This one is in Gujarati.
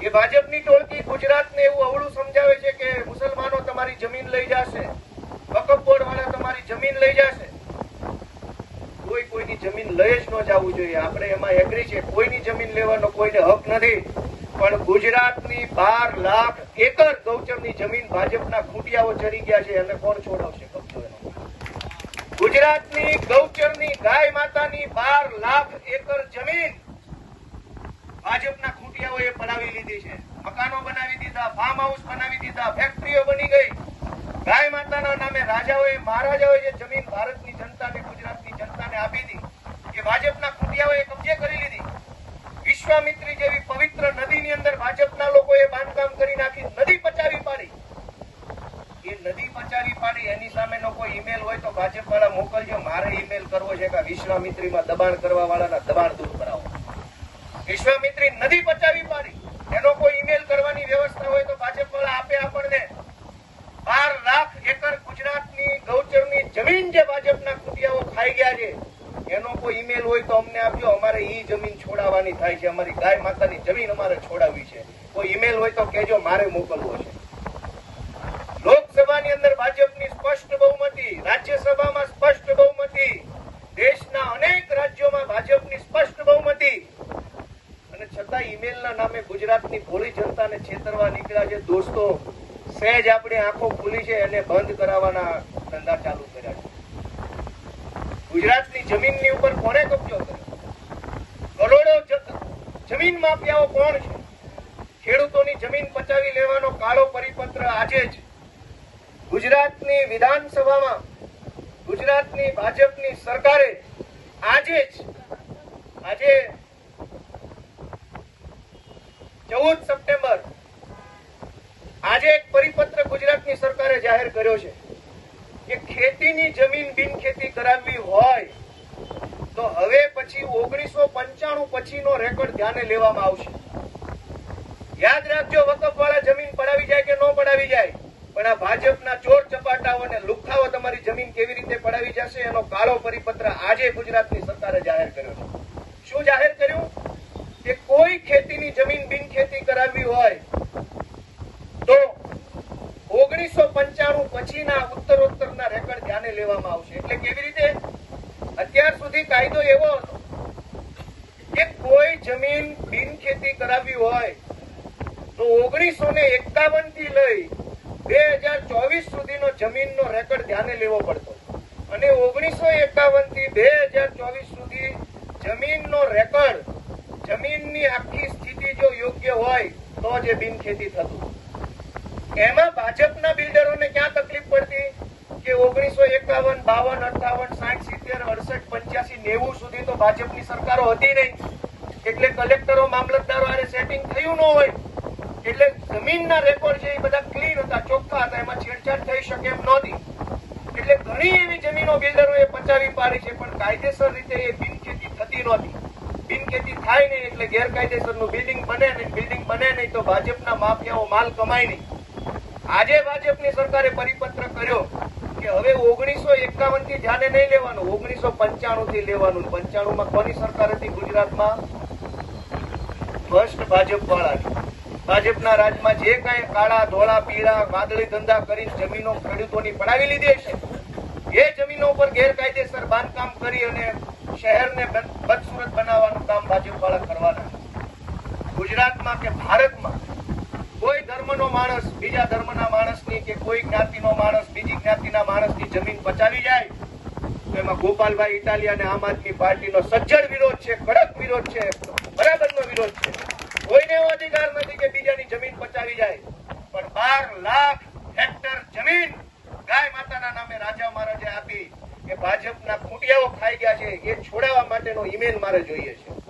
એ ભાજપની ટોળકી ગુજરાતને એવું અવળું સમજાવે છે કે મુસલમાનો તમારી જમીન લઈ જશે, વકફ બોર્ડ વાળા તમારી જમીન લઈ જશે. કોઈની જમીન લઈ જ ન જવું જોઈએ. આપણે એમાં એગ્રી છે, કોઈની જમીન લેવાનો કોઈને હક નથી. પણ ગુજરાતની 12 લાખ એકર ગૌચરની જમીન ભાજપના ખૂંટિયાઓ ચરી ગયા છે. એને કોણ છોડાવશે કબજો એનો? ગુજરાતની ગૌચરની ગાય માતાની 12 લાખ એકર જમીન ભાજપના ખૂંટિયાઓએ પડાવી લીધી છે. મકાનો બનાવી દીધા, ફાર્મ હાઉસ બનાવી દીધા, ફેક્ટરીઓ બની ગઈ. ગાય માતાના નામે રાજાઓએ મહારાજાઓએ જે જમીન ભારતની જનતાને, ગુજરાતની જનતાને આપી હતી એ ભાજપના ખૂંટિયાઓએ કબજે કરી લીધી. વિશ્વામિત્રી જેવી પવિત્ર નદીની અંદર ભાજપના લોકોએ બાંધકામ કરી નાખી, નદી પચાવી પાડી. એ નદી પચાવી પાડી એની સામેનો કોઈ ઈમેલ હોય તો ભાજપ વાળા મોકલજો. મારે ઈમેલ કરવો છે કે વિશ્વામિત્રીમાં દબાણ કરવા વાળાના દબાણ દૂર કરાવો. વિશ્વામિત્રી નદી પચાવી પાડી, એનો કોઈ ઈમેલ કરવાની વ્યવસ્થા હોય તો ભાજપ વાળા આપે આપણને. 12 લાખ એકર ગુજરાતની ગૌચરની જમીન જે ભાજપના ખૂંટિયાઓ ખાઈ ગયા છે એનો કોઈ ઈમેલ હોય તો અમને આપજો. અમારે ઈ જમીન છોડાવવાની થાય છે. અમારી ગાય માતાની જમીન અમારે છોડાવવી છે. કોઈ ઈમેલ હોય તો કહેજો, મારે મોકલવો છે. લોકસભાની અંદર ભાજપની સ્પષ્ટ બહુમતી, રાજ્યસભામાં સ્પષ્ટ બહુમતી, દેશના અનેક રાજ્યોમાં ભાજપની સ્પષ્ટ બહુમતી, અને છતાં ઈમેલના નામે ગુજરાતની ભોળી જનતાને છેતરવા નીકળ્યા છે. દોસ્તો, સહેજ આપણી આંખો ખુલી છે, એને બંધ કરાવવાના ધંધા ચાલુ કર્યા છે. ગુજરાતની જમીનની ઉપર કોને કબજો કર્યો? કરોડો જમીન માફિયાઓ કોણ છે? ખેડૂતોની જમીન પચાવી લેવાનો કાળો પરિપત્ર આજે જ ગુજરાતની વિધાનસભામાં ગુજરાતની ભાજપની સરકારે આજે 14 સપ્ટેમ્બર આજે એક પરિપત્ર ગુજરાતની સરકારે જાહેર કર્યો છે કે ખેતીની જમીન બિનખેતી કરાવવી હોય તો હવે પછી 1995 પછીનો રેકોર્ડ ધ્યાને લેવામાં આવશે. યાદ રાખજો, વકફ વાળા જમીન પડાવી જાય કે ન પડાવી જાય, પણ આ ભાજપના ચોર ચપાટાઓ અને લુખાઓ તમારી જમીન કેવી રીતે પડાવી જશે એનો કાળો પરિપત્ર આજે ગુજરાતની સરકારે જાહેર કર્યો છે. શું જાહેર કર્યું? કે કોઈ ખેતીની જમીન બિનખેતી કરાવવી હોય તો 1995 પછીના ઉત્તરોત્તરના રેકોર્ડ ધ્યાને લેવામાં આવશે. એટલે કેવી રીતે? અત્યાર સુધી કાયદો એવો હતો કે કોઈ જમીન બિનખેતી કરાવવી હોય તો 1951 થી લઈ 2024 સુધીનો જમીનનો રેકોર્ડ ધ્યાને લેવો પડતો, અને 1951 થી 2024 સુધી જમીનનો રેકોર્ડ, જમીનની આખી સ્થિતિ જો યોગ્ય હોય તો જ બિનખેતી થતું. એમાં ભાજપના બિલ્ડરોને ક્યાં તકલીફ પડતી કે 1951, 52, 58, 60, 70, 68, 85, 90 સુધી તો ભાજપની સરકારો હતી નહીં. એટલે કલેક્ટરો, મામલતદારો આને સેટિંગ થયું ન હોય, એટલે જમીનના રેકોર્ડ છે એ બધા ક્લીન હતા, ચોખ્ખા હતા, એમાં છેડછાડ થઈ શકે એમ નહોતી. એટલે ઘણી એવી જમીનો બિલ્ડરોએ પચાવી પાડી છે, પણ કાયદેસર રીતે એ બિનખેતી થતી નહોતી. બિનખેતી થાય નહીં એટલે ગેરકાયદેસરનું બિલ્ડિંગ બને નહીં, બિલ્ડિંગ બને નહીં તો ભાજપના માફિયાઓ માલ કમાય નહીં. આજે ભાજપની સરકારે પરિપત્ર કર્યો કે હવે 1951 થી ધ્યાને નહીં લેવાનું, 1995 થી લેવાનું. 95 માં કોની સરકાર હતી ગુજરાતમાં? ફર્સ્ટ ભાજપ વાળાની. ભાજપના રાજમાં જે કઈ કાળા, ધોળા, પીળા, વાદળી ધંધા કરી જમીનો ખેડૂતોની પડાવી લીધી છે, એ જમીનો પર ગેરકાયદેસર બાંધકામ કરી અને શહેરને બદસુરત બનાવવાનું કામ ભાજપ વાળા કરવાના. ગુજરાતમાં કે ભારતમાં કોઈ ધર્મનો માણસ બીજા ધર્મના માણસની કે કોઈ જ્ઞાતિનો માણસ બીજી જ્ઞાતિના માણસની જમીન પચાવી જાય તો એમાં ગોપાલભાઈ ઇટાલિયા અને આમ આદમી પાર્ટીનો સજ્જડ વિરોધ છે, કડક વિરોધ છે, બરાબરનો વિરોધ છે. કોઈને એવો અધિકાર નથી કે બીજાની જમીન પચાવી જાય, પણ 12 લાખ હેક્ટર જમીન ગાય માતાના નામે રાજા મહારાજે આપી એ ભાજપના ખૂંટિયાઓ ખાઈ ગયા છે. એ છોડાવવા માટેનો ઈમેલ મારે જોઈએ છે.